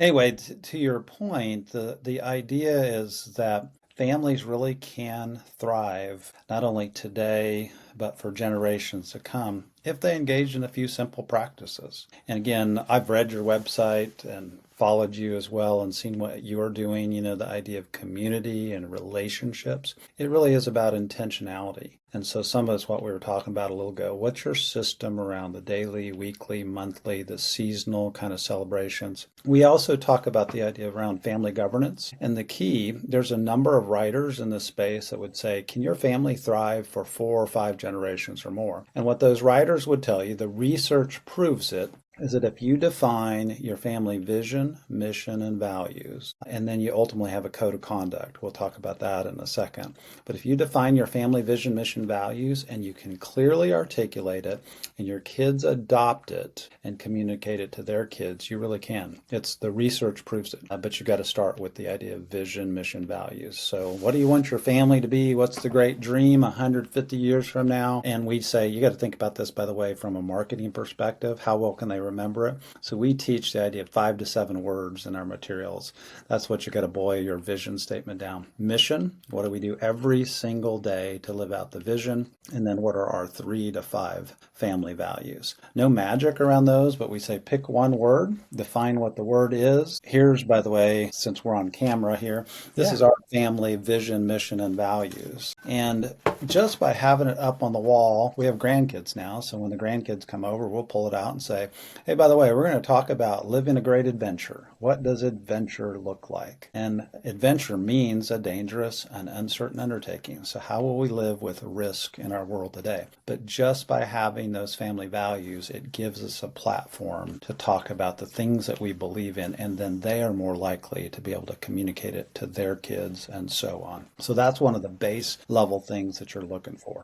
Anyway, to your point, the idea is that families really can thrive not only today, but for generations to come if they engage in a few simple practices. And again, I've read your website and followed you as well and seen what you're doing, the idea of community and relationships. It really is about intentionality. And so some of it's what we were talking about a little ago. What's your system around the daily, weekly, monthly, the seasonal kind of celebrations? We also talk about the idea around family governance. And the key, there's a number of writers in this space that would say, can your family thrive for 4 or 5 generations or more? And what those writers would tell you, the research proves it, is that if you define your family vision, mission, and values, and then you ultimately have a code of conduct, we'll talk about that in a second. But if you define your family vision, mission, values, and you can clearly articulate it, and your kids adopt it and communicate it to their kids, you really can. It's the research proves it, but you got to start with the idea of vision, mission, values. So what do you want your family to be? What's the great dream 150 years from now? And we say, you got to think about this, by the way, from a marketing perspective. How well can they remember it? So we teach the idea of 5 to 7 words in our materials. That's what you got to boil your vision statement down. Mission, what do we do every single day to live out the vision? And then what are our 3 to 5 family values? No magic around those, but we say pick one word, define what the word is. Here's, by the way, since we're on camera here, this is our family vision, mission, and values. And just by having it up on the wall, we have grandkids now. So when the grandkids come over, we'll pull it out and say, hey, by the way, we're going to talk about living a great adventure. What does adventure look like? And adventure means a dangerous and uncertain undertaking. So how will we live with risk in our world today? But just by having those family values, it gives us a platform to talk about the things that we believe in, and then they are more likely to be able to communicate it to their kids and so on. So that's one of the base level things that you're looking for.